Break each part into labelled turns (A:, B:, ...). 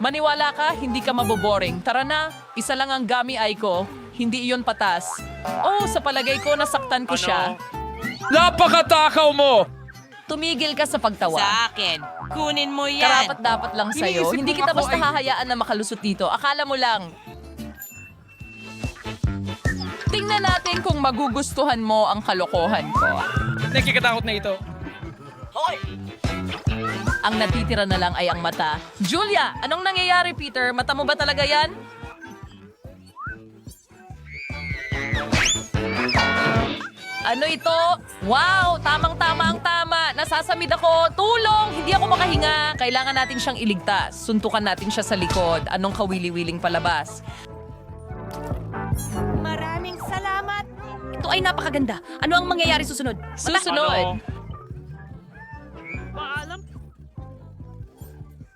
A: Maniwala ka, hindi ka maboboring. Tara na, isa lang ang gami ay ko. Hindi iyon patas. Oh, sa palagay ko, nasaktan ko siya.
B: Napakatakaw mo!
A: Tumigil ka sa pagtawa.
C: Sa akin. Kunin mo yan.
A: Karapat-dapat lang sa'yo.
B: Iniisip
A: Hindi
B: kong
A: kita
B: ako
A: basta
B: ay-
A: hahayaan na makalusot dito. Akala mo lang. Tingnan natin kung magugustuhan mo ang kalokohan ko.
B: Nakikatakot na ito.
A: Ang natitira na lang ay ang mata. Julia, anong nangyayari, Peter? Mata mo ba talaga yan? Ano ito? Wow! Tamang-tama ang tama. Nasasamid ako. Tulong! Hindi ako makahinga. Kailangan natin siyang iligtas. Suntukan natin siya sa likod. Anong kawili-wiling palabas?
C: Maraming salamat. Ito ay napakaganda. Ano ang mangyayari susunod?
A: Susunod.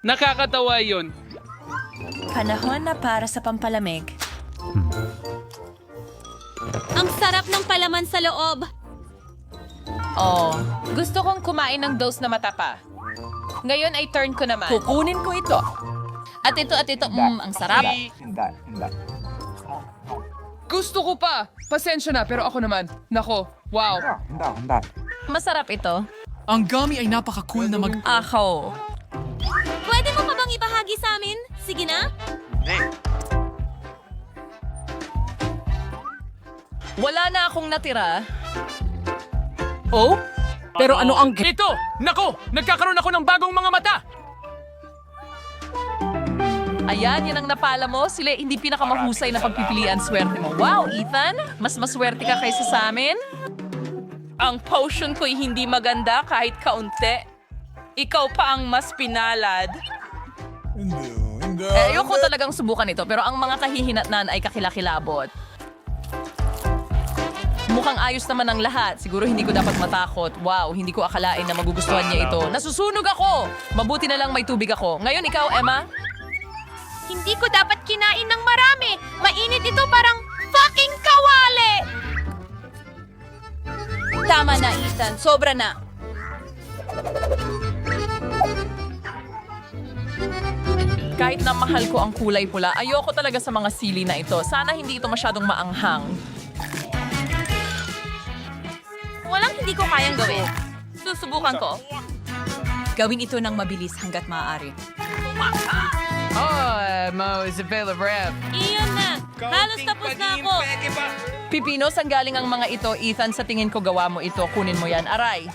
B: Nakakatawa yun.
C: Panahon na para sa pampalamig. Ang sarap ng palaman sa loob.
A: Oh, gusto kong kumain ng dose na matapa. Ngayon ay turn ko naman.
C: Kukunin ko ito.
A: At ito, ang sarap.
B: Gusto ko pa. Pasensya na, pero ako naman. Nako, wow.
A: Masarap ito.
D: Ang gummy ay napaka-cool na
A: Ako.
C: Pwede mo pa bang ibahagi sa amin? Sige na.
A: Wala na akong natira.
B: Oh? Pero ano ang... Ito! Nako! Nagkakaroon ako ng bagong mga mata!
A: Ayan, yan ang napala mo. Sila hindi pinakamahusay na pagpipilian swerte mo. Wow, Ethan! Mas maswerte ka kaysa sa amin?
E: Ang potion ko'y hindi maganda kahit kaunti. Ikaw pa ang mas pinalad.
A: Ayoko talagang subukan ito, pero ang mga kahihinatnan ay kakilakilabot. Mukhang ayos naman ang lahat. Siguro hindi ko dapat matakot. Wow, hindi ko akalain na magugustuhan niya ito. Nasusunog ako! Mabuti na lang may tubig ako. Ngayon ikaw, Emma?
C: Hindi ko dapat kinain ng marami. Mainit ito parang fucking kawali. Tama na, Ethan. Sobra na.
A: Kahit na mahal ko ang kulay pula, ayoko talaga sa mga sili na ito. Sana hindi ito masyadong maanghang.
C: Walang hindi ko kayang gawin. Susubukan ko.
F: Gawin ito ng mabilis hanggat maaari.
B: Oh, Mo is available rap.
C: Iyon na. Halos tapos na ako.
A: Pipino, saan galing ang mga ito? Ethan, sa tingin ko gawa mo ito. Kunin mo yan. Aray.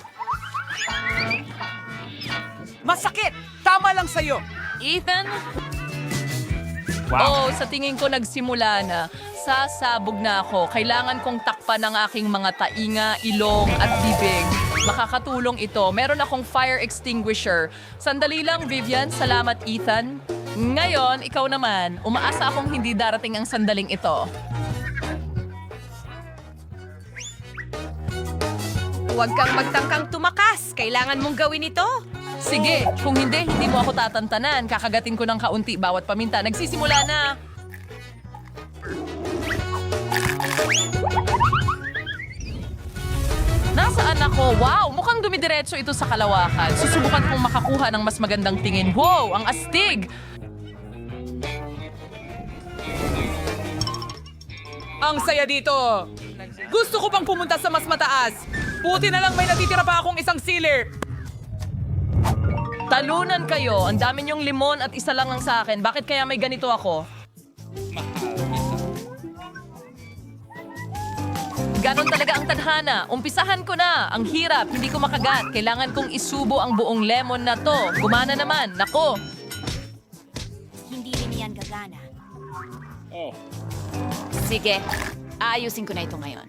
D: Masakit! Tama lang sa'yo!
A: Ethan? Wow. Oh, sa tingin ko nagsimula na. Sasabog na ako. Kailangan kong takpan ang aking mga tainga, ilong at bibig. Makakatulong ito. Meron akong fire extinguisher. Sandali lang, Vivian. Salamat, Ethan. Ngayon, ikaw naman. Umaasa akong hindi darating ang sandaling ito.
C: Huwag kang magtangkang tumakas. Kailangan mong gawin ito.
A: Sige, kung hindi mo ako tatantanan. Kakagatin ko ng kaunti bawat paminta. Nagsisimula na. Nasaan ako? Wow, mukhang dumidiretso ito sa kalawakan. Susubukan kong makakuha ng mas magandang tingin. Wow, ang astig!
D: Ang saya dito! Gusto ko pang pumunta sa mas mataas! Buti na lang may natitira pa akong isang sealer!
A: Talunan kayo. Ang dami niyong limon at isa lang sa akin. Bakit kaya may ganito ako? Ganon talaga ang tadhana. Umpisahan ko na. Ang hirap. Hindi ko makagat. Kailangan kong isubo ang buong lemon na to. Gumana naman. Nako.
C: Hindi rin yan gagana. Sige. Aayusin ko na ito ngayon.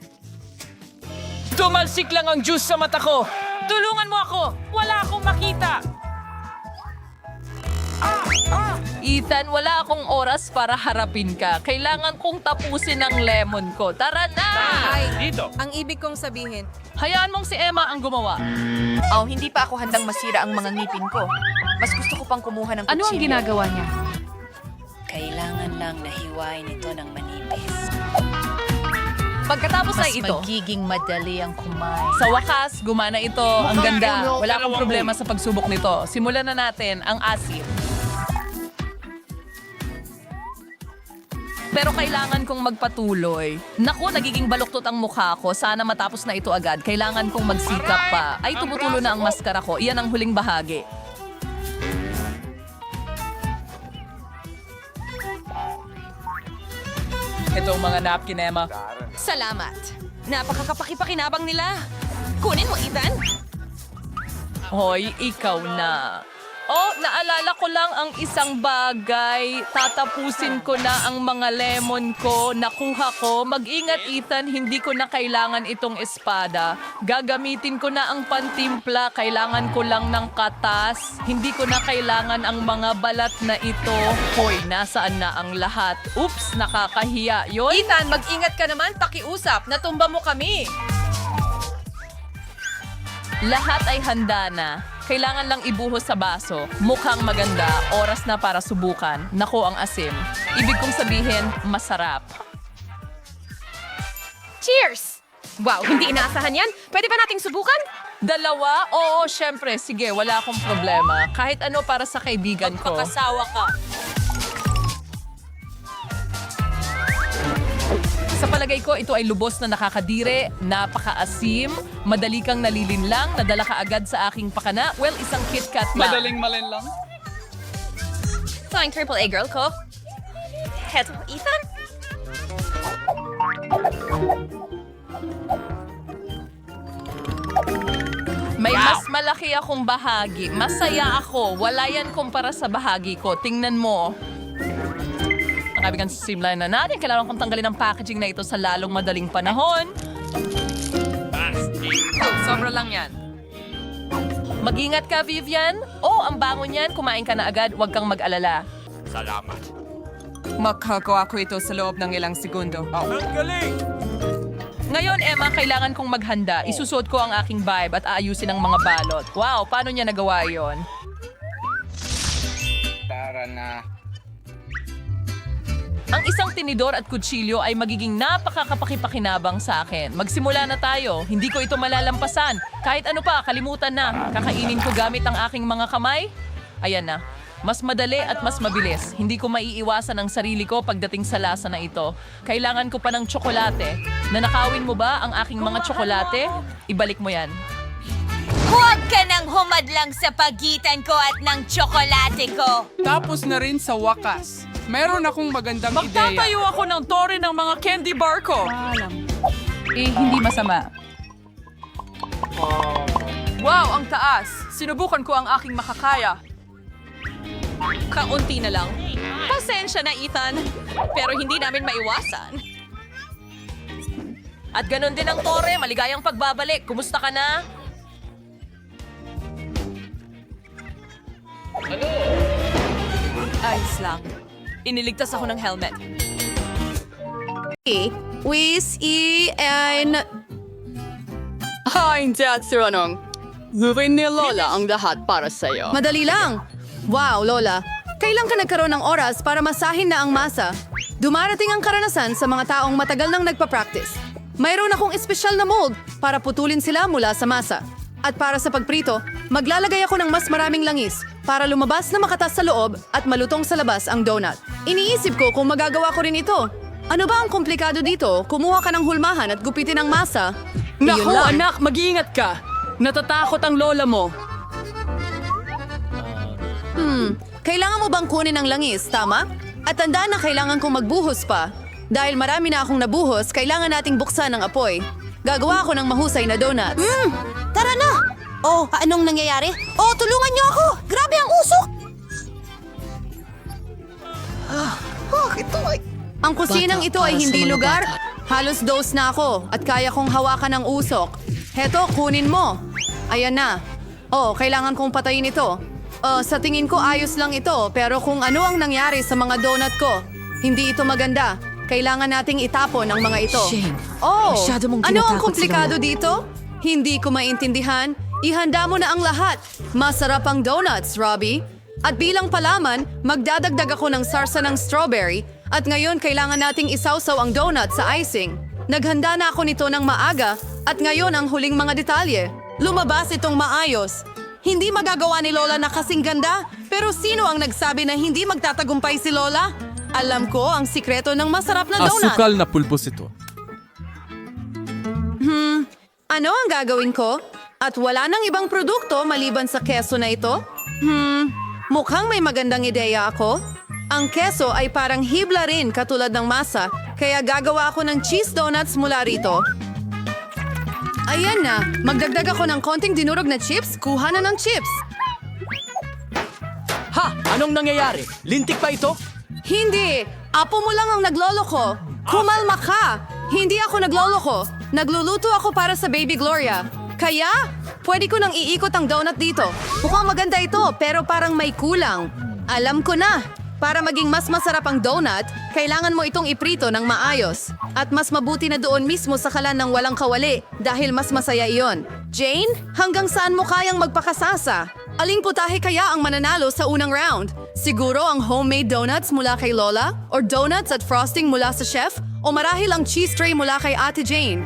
B: Tumalsik lang ang juice sa mata ko! Tulungan mo ako! Wala akong makita!
A: Ethan, wala akong oras para harapin ka. Kailangan kong tapusin ang lemon ko. Tara na!
B: Dito!
F: Ang ibig kong sabihin,
A: Hayaan mong si Emma ang gumawa.
F: oh, hindi pa ako handang masira ang mga ngipin ko. Mas gusto ko pang kumuha ng kutsilyo.
E: Ano ang ginagawa niya?
F: Kailangan lang nahiwain ito ng manipis.
A: Pagkatapos
F: Mas
A: ay ito,
F: magiging madali ang kumain.
A: sa wakas, gumana ito. Ang ganda. Wala akong problema sa pagsubok nito. Simulan na natin ang asin. Pero kailangan kong magpatuloy. Naku, nagiging baluktot ang mukha ko. Sana matapos na ito agad. Kailangan kong magsikap pa. Ay, tumutulo na ang maskara ko. Iyan ang huling bahagi.
D: Itong mga napkin, Emma.
C: Salamat. Napakakapakipakinabang nila. Kunin mo, Ethan.
A: Hoy, ikaw na. Oh, naalala ko lang ang isang bagay. Tatapusin ko na ang mga lemon ko. Nakuha ko. Mag-ingat, Ethan. Hindi ko na kailangan itong espada. Gagamitin ko na ang pantimpla. Kailangan ko lang ng katas. Hindi ko na kailangan ang mga balat na ito. Hoy, nasaan na ang lahat? Oops, nakakahiya. Yon?
F: Ethan, mag-ingat ka naman. Pakiusap. Natumba mo kami.
A: Lahat ay handa na. Kailangan lang ibuhos sa baso. Mukhang maganda. Oras na para subukan. Nako ang asim. Ibig kong sabihin, masarap.
C: Cheers! Wow, hindi inaasahan yan. Pwede ba nating subukan?
A: Dalawa? Oo, syempre. Sige, wala akong problema. Kahit ano para sa kaibigan ko.
E: Kasawa ka.
A: Sa palagay ko, ito ay lubos na nakakadire, napakaasim, madali kang nalilinlang, nadala ka agad sa aking pakana. Well, isang KitKat lang.
D: Malin lang.
C: Ito ang AAA girl ko. Heto, Ethan.
A: May mas malaki akong bahagi. Masaya ako. Wala yan kumpara sa bahagi ko. Tingnan mo. Ang kabigan sa streamline na natin. Kailangan kong tanggalin ang packaging na ito sa lalong madaling panahon.
F: Sobra lang yan.
A: Mag-ingat ka, Vivian. Oh, ang bango niyan. Kumain ka na agad. Huwag kang mag-alala.
F: Makagawa ko ito sa loob ng ilang segundo.
A: Ngayon, Emma, kailangan kong maghanda. Isusuot ko ang aking vibe at aayusin ang mga balot. Wow, paano niya nagawa yon? Ang isang tinidor at kutsilyo ay magiging napakakapakipakinabang sa akin. Magsimula na tayo. Hindi ko ito malalampasan. Kahit ano pa, kalimutan na. Kakainin ko gamit ang aking mga kamay. Ayan na. Mas madali at mas mabilis. Hindi ko maiiwasan ang sarili ko pagdating sa lasa na ito. Kailangan ko pa ng tsokolate. Nanakawin mo ba ang aking mga tsokolate? Ibalik mo yan.
C: Huwag ka nang humadlang sa pagitan ko at ng tsokolate ko.
B: Tapos na rin sa wakas. Meron akong magandang ideya.
D: Magtatayo ako ng tore ng mga candy bar ko.
A: Hindi masama.
F: Wow, ang taas. Sinubukan ko ang aking makakaya.
C: Kaunti na lang. Pasensya na, Ethan. Pero hindi namin maiwasan.
A: At ganun din ang tore. Maligayang pagbabalik. Kumusta ka na?
F: Ayos lang. Iniligtas ako ng helmet.
G: Hindi at siranong. Gawin ni Lola ang lahat para sa'yo.
H: Madali lang. Wow, Lola. Kailan ka nagkaroon ng oras para masahin na ang masa? Dumarating ang karanasan sa mga taong matagal nang nagpa-practice. Mayroon akong espesyal na mold para putulin sila mula sa masa. At para sa pagprito, maglalagay ako ng mas maraming langis para lumabas na makatas sa loob at malutong sa labas ang donut. Iniisip ko kung magagawa ko rin ito. Ano ba ang komplikado dito? Kumuha ka ng hulmahan at gupitin ang masa.
G: Naku,
H: Iyon lang.
G: anak, mag-iingat ka. Natatakot ang lola mo.
H: Kailangan mo bang kunin ang langis, tama? At tandaan na kailangan kong magbuhos pa. Dahil marami na akong nabuhos, kailangan nating buksan ang apoy. Gagawa ako ng mahusay na donuts.
I: Tara na! Oh, anong nangyayari? Oh, tulungan niyo ako! Grabe ang usok! Ito ay...
H: Ang kusinang ito ay hindi lugar. Halos dose na ako at kaya kong hawakan ang usok. Heto, kunin mo. Ayan na. Oh, kailangan kong patayin ito. Sa tingin ko ayos lang ito, pero kung ano ang nangyari sa mga donut ko, hindi ito maganda. Kailangan nating itapon ang mga ito. Oh, ano ang komplikado dito? Hindi ko maintindihan. Ihanda mo na ang lahat. Masarap ang donuts, Robbie. At bilang palaman, magdadagdag ako ng sarsa ng strawberry at ngayon kailangan nating isawsaw ang donut sa icing. Naghanda na ako nito ng maaga at ngayon ang huling mga detalye. Lumabas itong maayos. Hindi magagawa ni Lola na kasing ganda, Pero sino ang nagsabi na hindi magtatagumpay si Lola? Alam ko ang sikreto ng masarap na donut.
B: Asukal na pulbos ito.
H: Ano ang gagawin ko? At wala nang ibang produkto maliban sa keso na ito? Mukhang may magandang ideya ako. Ang keso ay parang hibla rin katulad ng masa, kaya gagawa ako ng cheese donuts mula rito. Ayan na, magdagdag ako ng konting dinurog na chips, kuha na ng chips.
B: Ha! Anong nangyayari? Lintik pa ito?
H: Hindi! Apo mo lang ang nagloloko! Kumalma ka! Hindi ako nagloloko! Nagluluto ako para sa Baby Gloria. Kaya, pwede ko nang iikot ang donut dito. Mukhang maganda ito, pero parang may kulang. Alam ko na! Para maging mas masarap ang donut, kailangan mo itong iprito ng maayos. At mas mabuti na doon mismo sa kalan ng walang kawali, dahil mas masaya iyon. Jane, hanggang saan mo kayang magpakasasa? Aling putahe kaya ang mananalo sa unang round? Siguro ang homemade donuts mula kay Lola? Or donuts at frosting mula sa chef? O marahil ang cheese tray mula kay Ate Jane?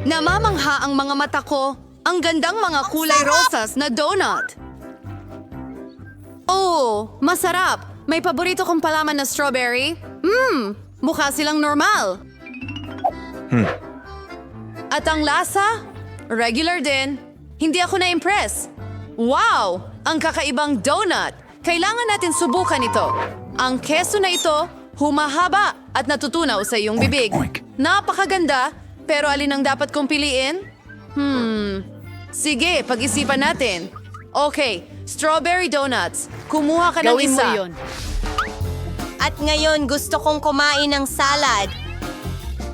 H: Namamangha ang mga mata ko. Ang gandang mga kulay rosas na donut. Oh, masarap. May paborito kong palaman na strawberry. Mukha silang normal. At ang lasa? Regular din. Hindi ako na-impress. Wow! Ang kakaibang donut. Kailangan natin subukan ito. Ang keso na ito, humahaba at natutunaw sa iyong bibig. Napakaganda, pero alin ang dapat kong piliin? Sige, pag-isipan natin. Okay, strawberry donuts. Kumuha ka ng isa.
I: At ngayon, gusto kong kumain ng salad.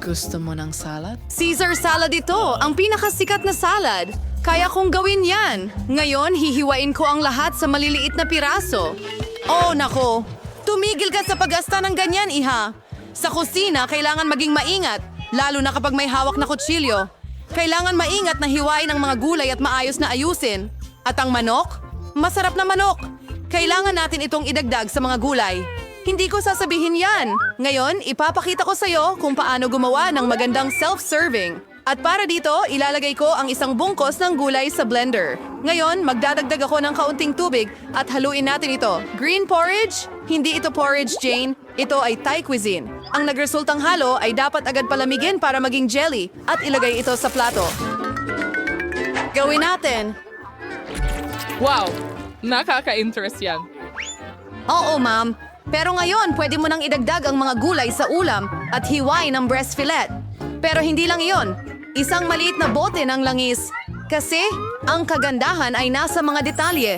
D: Gusto mo ng salad?
H: Caesar salad ito, ang pinakasikat na salad. Kaya kong gawin yan. Ngayon, hihiwain ko ang lahat sa maliliit na piraso. Oh, nako. Tumigil ka sa pag-asta ng ganyan, iha. Sa kusina, kailangan maging maingat, lalo na kapag may hawak na kutsilyo. Kailangan maingat na hiwain ang mga gulay at maayos na ayusin. At ang manok? Masarap na manok. Kailangan natin itong idagdag sa mga gulay. Hindi ko sasabihin yan. Ngayon, ipapakita ko sa'yo kung paano gumawa ng magandang self-serving. At para dito, ilalagay ko ang isang bungkos ng gulay sa blender. Ngayon, magdadagdag ako ng kaunting tubig at haluin natin ito. Green porridge? Hindi ito porridge, Jane. Ito ay Thai cuisine. Ang nagresultang halo ay dapat agad palamigin para maging jelly at ilagay ito sa plato. Gawin natin.
D: Wow! Nakaka-interest yan.
H: Oo, ma'am. Pero ngayon, pwede mo nang idagdag ang mga gulay sa ulam at hiwain ng breast fillet. Pero hindi lang iyon. Isang maliit na bote ng langis. Kasi, ang kagandahan ay nasa mga detalye.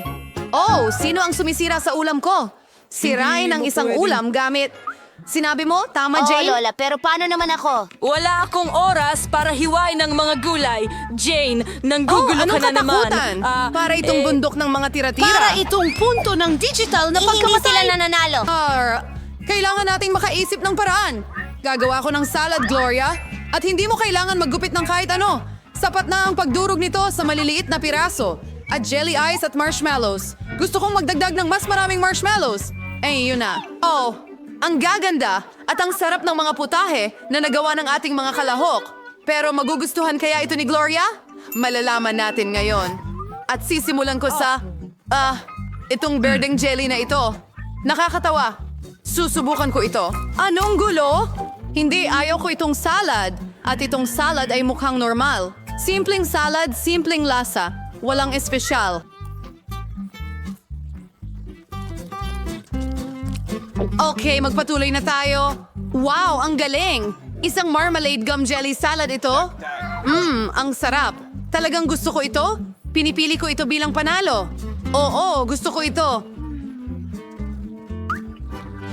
H: Oh, sino ang sumisira sa ulam ko? Sirain ang isang ulam gamit... Sinabi mo? Tama,
I: Oo,
H: Jane?
I: Lola, pero paano naman ako?
E: Wala akong oras para hiwain ng mga gulay. Jane, nanggugulo
H: anong
E: ka na naman.
H: katakutan? Para itong bundok ng mga tira-tira.
I: Para itong punto ng digital na
H: pagkamatay.
I: hindi sila nananalo.
H: Kailangan nating makaisip ng paraan. Gagawa ko ng salad, Gloria. At hindi mo kailangan maggupit ng kahit ano. Sapat na ang pagdurog nito sa maliliit na piraso. At jelly ice at marshmallows. Gusto kong magdagdag ng mas maraming marshmallows. Eh, yun na. Oh, ang gaganda at ang sarap ng mga putahe na nagawa ng ating mga kalahok. Pero magugustuhan kaya ito ni Gloria? Malalaman natin ngayon. At sisimulan ko sa... itong berdeng jelly na ito. Nakakatawa. Susubukan ko ito. Anong gulo? Hindi, ayaw ko itong salad. At itong salad ay mukhang normal. Simpleng salad, simpleng lasa. Walang espesyal. Okay, magpatuloy na tayo. Wow, ang galing! Isang marmalade gum jelly salad ito. Ang sarap. Talagang gusto ko ito. Pinipili ko ito bilang panalo. Oo, gusto ko ito.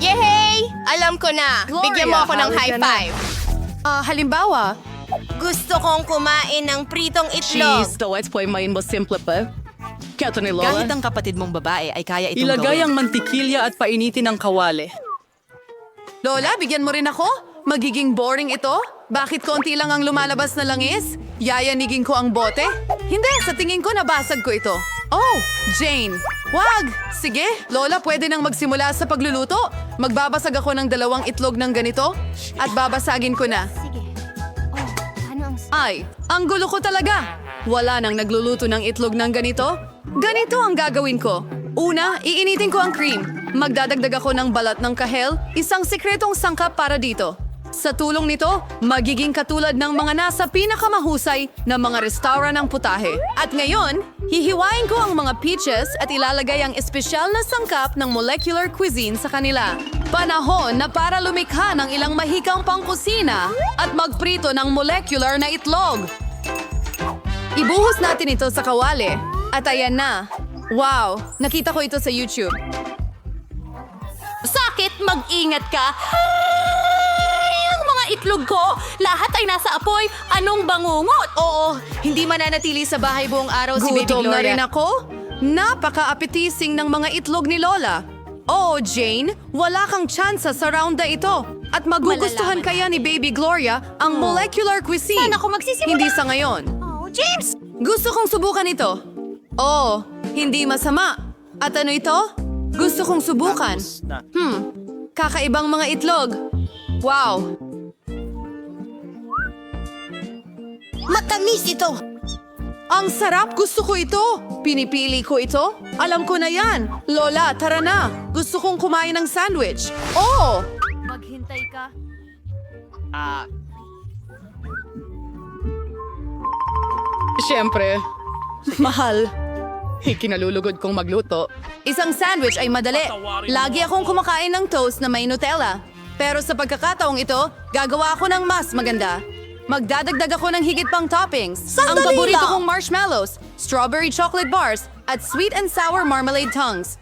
C: Yehey! Alam ko na.
H: Gloria,
C: Bigyan mo ako ng
H: hawak
C: high
H: ka na.
C: five.
H: Halimbawa,
I: Gusto kong kumain ng pritong itlog.
G: ito ay may mas simple pa. Kaya ni Lola.
F: Kahit ang kapatid mong babae ay kaya itong
G: Ilagay
F: gawin.
G: ang mantikilya at painitin ang kawali.
H: Lola, bigyan mo rin ako? Magiging boring ito? Bakit konti lang ang lumalabas na langis? Yayanigin ko ang bote? Hindi, sa tingin ko nabasag ko ito. Oh, Jane. Wag! Sige, Lola, pwede nang magsimula sa pagluluto. Magbabasag ako ng 2 itlog ng ganito at babasagin ko na.
I: Sige. Oh, ano ang...
H: Ay, ang gulo ko talaga. Wala nang nagluluto ng itlog ng ganito. Ganito ang gagawin ko. Una, iinitin ko ang cream. Magdadagdag ako ng balat ng kahel, isang sikretong sangkap para dito. Sa tulong nito, magiging katulad ng mga nasa pinakamahusay na mga restaurant ng putahe. At ngayon, hihiwain ko ang mga peaches at ilalagay ang espesyal na sangkap ng molecular cuisine sa kanila. Panahon na para lumikha ng ilang mahikang pangkusina at magprito ng molecular na itlog. Ibuhos natin ito sa kawali. At ayan na. Wow! Nakita ko ito sa YouTube.
I: Sakit, mag-ingat ka. Ay, ang mga itlog ko, lahat ay nasa apoy. Anong bangungot?
F: Oo, hindi mananatili sa bahay buong araw si Baby
H: Gutom na
F: Gloria.
H: rin ako. Napaka-appetizing ng mga itlog ni Lola. Oh, Jane, wala kang tsansa sa round na ito. At magugustuhan kaya ni Baby Gloria ang molecular cuisine.
I: Saan ako magsisimula?
H: Hindi sa ngayon.
I: Oh, James!
H: Gusto kong subukan ito. Oh, hindi masama. At ano ito? Gusto kong subukan. Kakaibang mga itlog. Wow!
I: Matamis ito!
H: Ang sarap! Gusto ko ito! Pinipili ko ito? Alam ko na yan! Lola, tara na! Gusto kong kumain ng sandwich. Oh!
C: Maghintay ka.
G: Siyempre, mahal. Ikinalulugod kong magluto.
H: Isang sandwich ay madali. Lagi akong kumakain ng toast na may Nutella. Pero sa pagkakataong ito, gagawa ako ng mas maganda. Magdadagdag ako ng higit pang toppings. Ang
I: Sandali
H: paborito
I: lang!
H: kong marshmallows, strawberry chocolate bars, at sweet and sour marmalade tongues.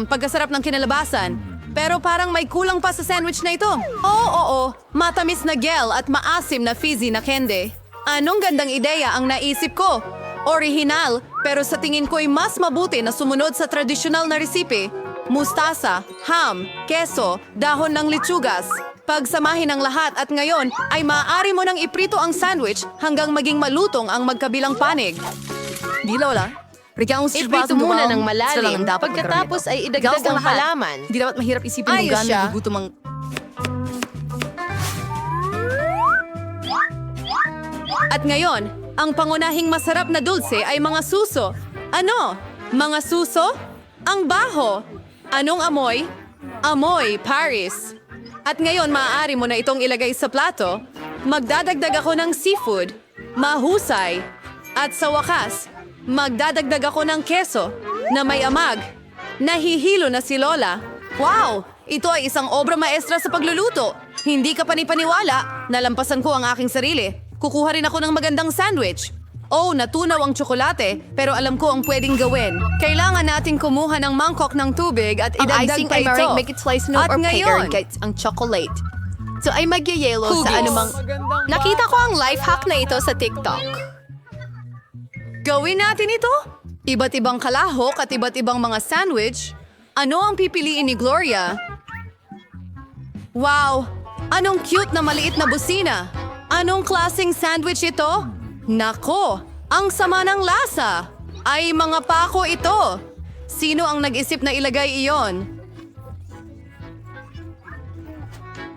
H: Pagkasarap ng kinalabasan. Pero parang may kulang pa sa sandwich na ito. Oo, matamis na gel at maasim na fizzy na candy. Anong gandang ideya ang naisip ko? Orihinal, pero sa tingin ko'y mas mabuti na sumunod sa tradisyonal na resipe. Mustasa, ham, keso, dahon ng litsugas. Pagsamahin ang lahat at ngayon ay maaari mo nang iprito ang sandwich hanggang maging malutong ang magkabilang panig. Di Lola,
F: Iprito muna ng malalim, pagkatapos ay idagdag ang halaman.
H: Hindi dapat mahirap isipin
F: Ayos
H: kung
F: siya.
H: gaano nagugutom ang... At ngayon, ang pangunahing masarap na dulce ay mga suso. Ano? Mga suso? Ang baho. Anong amoy? Amoy, Paris. At ngayon, maaari mo na itong ilagay sa plato. Magdadagdag ako ng seafood. Mahusay. At sa wakas, magdadagdag ako ng keso na may amag. Nahihilo na si Lola. Wow! Ito ay isang obra maestra sa pagluluto. Hindi ka panipaniwala. Nalampasan ko ang aking sarili. Kukuha rin ako ng magandang sandwich. Oh, natunaw ang tsokolate, pero alam ko ang pwedeng gawin. Kailangan natin kumuha ng mangkok ng tubig at idagdag pa ito.
F: Make it slice no
H: At
F: or
H: ngayon,
F: gets ang chocolate. So ay magyayelo sa
H: Cookies.
F: anumang... Nakita ko ang life hack na ito sa TikTok.
H: gawin natin ito. Iba't ibang kalahok at iba't ibang mga sandwich. Ano ang pipiliin ni Gloria? Wow! Anong cute na maliit na busina! Anong klaseng sandwich ito? Nako! Ang sama ng lasa! Ay, mga pako ito! Sino ang nag-isip na ilagay iyon?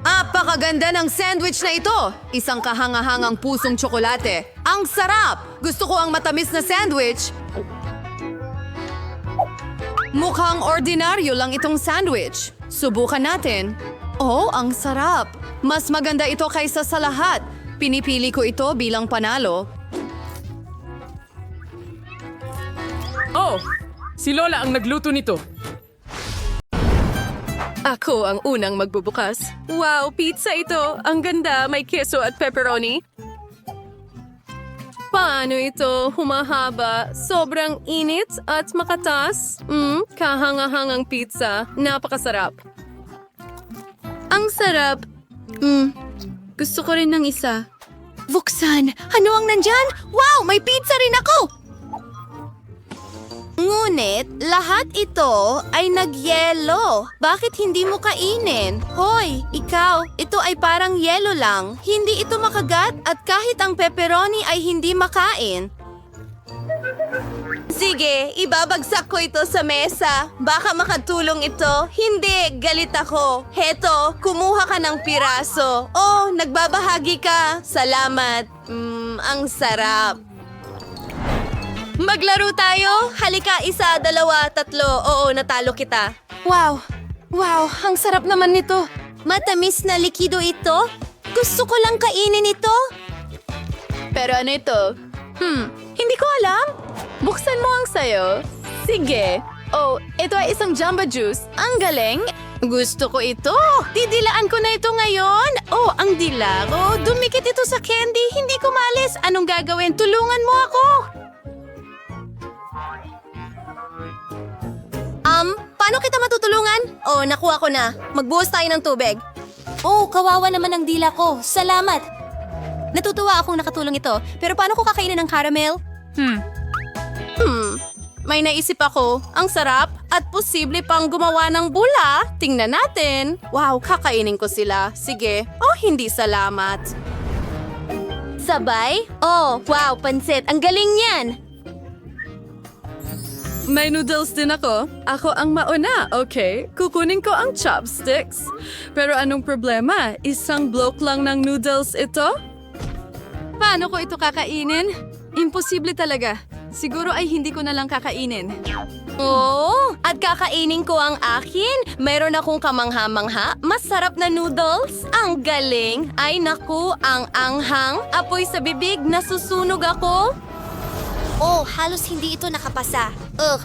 H: Apakaganda ng sandwich na ito! Isang kahangahangang pusong tsokolate. Ang sarap! Gusto ko ang matamis na sandwich. Mukhang ordinaryo lang itong sandwich. Subukan natin. Oh, ang sarap! Mas maganda ito kaysa sa lahat. Pinipili ko ito bilang panalo.
B: Oh, si Lola ang nagluto nito.
E: Ako ang unang magbubukas. Wow, pizza ito. Ang ganda, may keso at pepperoni. Paano ito? Humahaba, sobrang init at makatas. Kahangahangang pizza. Napakasarap.
I: Ang sarap. Gusto ko rin ng isa. Buksan! Ano ang nandyan? Wow! May pizza rin ako! Ngunit, lahat ito ay nagyelo. Bakit hindi mo kainin? Hoy, ikaw, ito ay parang yelo lang. Hindi ito makagat at kahit ang pepperoni ay hindi makain. Sige, ibabagsak ko ito sa mesa. Baka makatulong ito. Hindi, galit ako. Heto, kumuha ka ng piraso. Oh, nagbabahagi ka. Salamat. Ang sarap. Maglaro tayo? Halika, 1, 2, 3. Oo, natalo kita. Wow! Wow, ang sarap naman nito. Matamis na likido ito? Gusto ko lang kainin ito.
H: Pero ano ito? Hindi ko alam. Buksan mo ang sayo. Sige. Oh, ito ay isang Jamba Juice. Ang galing. Gusto ko ito. Didilaan ko na ito ngayon. Oh, ang dila ko. Dumikit ito sa candy. Hindi ko malis. Anong gagawin? Tulungan mo ako.
I: Paano kita matutulungan? Oh, nakuha ko na. Magbuhos tayo ng tubig. Oh, kawawa naman ang dila ko. Salamat. Natutuwa akong nakatulong ito. Pero paano ko kakainin ng caramel?
H: May naisip ako. Ang sarap at posible pang gumawa ng bula. Tingnan natin. Wow, kakainin ko sila. Sige. Oh, hindi salamat.
I: Sabay? Oh, wow, pansit. Ang galing yan.
H: May noodles din ako. Ako ang mauna, okay? Kukunin ko ang chopsticks. Pero anong problema? Isang bloke lang ng noodles ito? Paano ko ito kakainin? Imposible talaga. Siguro ay hindi ko na lang kakainin.
I: Oh, at kakainin ko ang akin. Mayroon akong kamangha-mangha. Masarap na noodles. Ang galing. Ay naku, ang anghang. Apoy sa bibig, nasusunog ako. Oh, halos hindi ito nakapasa. Ugh.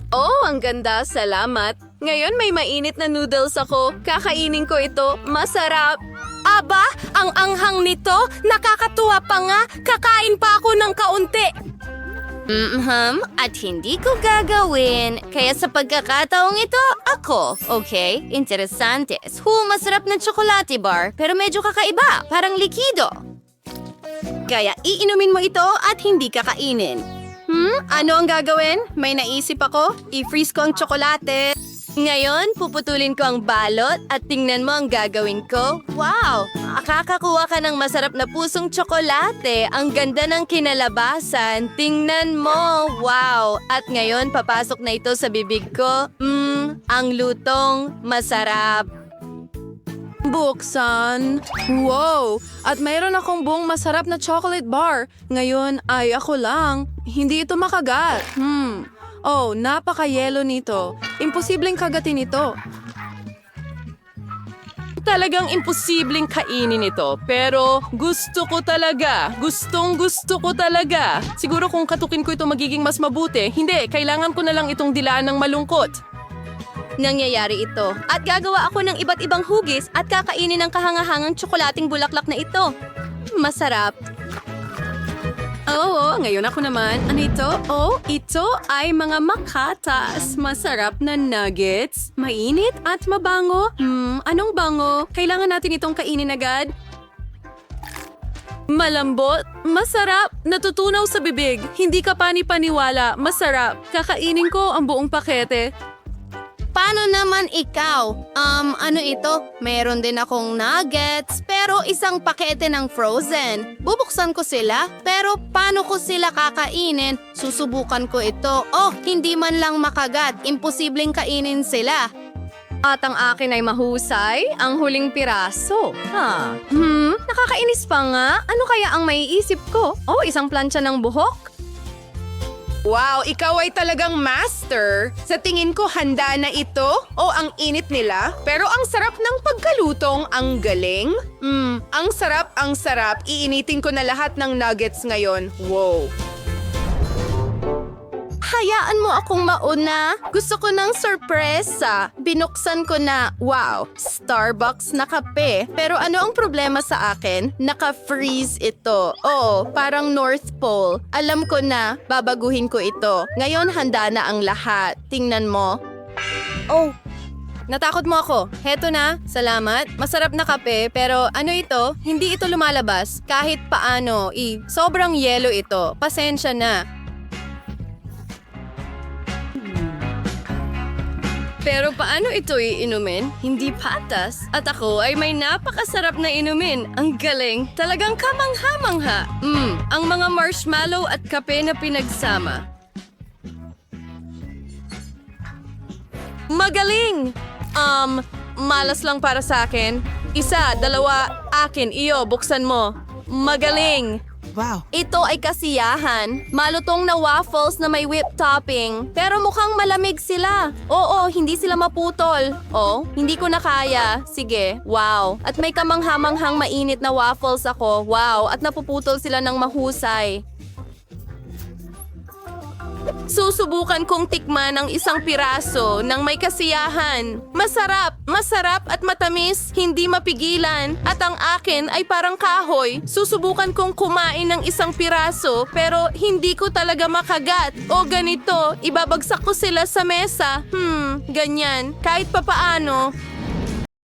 H: Oh, ang ganda. Salamat. Ngayon may mainit na noodles ako. Kakainin ko ito. Masarap.
I: Aba, ang anghang nito, nakakatuwa pa nga. Kakain pa ako ng kaunti. At hindi ko gagawin. Kaya sa pagkakataong ito, ako. Okay, interesante. Masarap na chocolate bar, pero medyo kakaiba. Parang likido. Kaya iinumin mo ito at hindi kakainin.
H: Ano ang gagawin? May naisip ako. I-freeze ko ang tsokolate.
I: Ngayon, puputulin ko ang balot at tingnan mo ang gagawin ko. Wow! Makakakuha ka ng masarap na pusong tsokolate. Ang ganda ng kinalabasan. Tingnan mo! Wow! At ngayon, papasok na ito sa bibig ko. Ang lutong masarap.
H: Buksan. Wow! At mayroon akong buong masarap na chocolate bar. Ngayon ay ako lang. Hindi ito makagat. Oh, napaka-yelo nito. Imposibleng kagatin ito. Talagang imposibleng kainin ito. Pero gusto ko talaga. Gustong-gusto ko talaga. Siguro kung katukin ko ito magiging mas mabuti. Hindi, kailangan ko na lang itong dilaan ng malungkot.
I: Nangyayari ito. At gagawa ako ng iba't ibang hugis at kakainin ng kahangahangang tsokolating bulaklak na ito. Masarap.
H: Oo, ngayon ako naman. Ano ito? Oh, ito ay mga makatas. Masarap na nuggets. Mainit at mabango. Anong bango? Kailangan natin itong kainin agad. Malambot, masarap, natutunaw sa bibig. Hindi ka pani-paniwala, masarap. Kakainin ko ang buong pakete.
I: Paano naman ikaw? Ano ito? Meron din akong nuggets, pero isang pakete ng frozen. Bubuksan ko sila, pero paano ko sila kakainin? Susubukan ko ito. Oh, hindi man lang makagat. Imposibleng kainin sila.
H: At ang akin ay mahusay, ang huling piraso. Nakakainis pa nga. Ano kaya ang maiisip ko? Oh, isang plancha ng buhok?
F: Wow, ikaw ay talagang master. Sa tingin ko handa na ito. O ang init nila. Pero ang sarap ng pagkalutong. Ang galing. Ang sarap, ang sarap. Iinitin ko na lahat ng nuggets ngayon. Wow.
I: Hayaan mo akong mauna. Gusto ko ng sorpresa. Binuksan ko na, wow, Starbucks na kape. Pero ano ang problema sa akin? Naka-freeze ito. Oo, parang North Pole. Alam ko na, babaguhin ko ito. Ngayon handa na ang lahat. Tingnan mo.
H: Oh, natakot mo ako. Heto na, salamat. Masarap na kape, pero ano ito? Hindi ito lumalabas. Kahit paano, sobrang yelo ito. Pasensya na. Pero paano ito iinumin? Hindi patas. At ako ay may napakasarap na inumin. Ang galing. Talagang kamangha-mangha. Ang mga marshmallow at kape na pinagsama. Magaling! Malas lang para sa akin. 1, 2, akin. Iyo, buksan mo. Magaling!
I: Ito ay kasiyahan. Malutong na waffles na may whipped topping. Pero mukhang malamig sila. Oo, hindi sila maputol. Oh, hindi ko na kaya. Sige, wow. At may kamanghamanghang mainit na waffles ako. Wow, at napuputol sila ng mahusay. Susubukan kong tikman ang isang piraso ng may kasiyahan. Masarap, masarap at matamis, hindi mapigilan. At ang akin ay parang kahoy. Susubukan kong kumain ng isang piraso pero hindi ko talaga makagat. O ganito, ibabagsak ko sila sa mesa. Ganyan. Kahit papaano,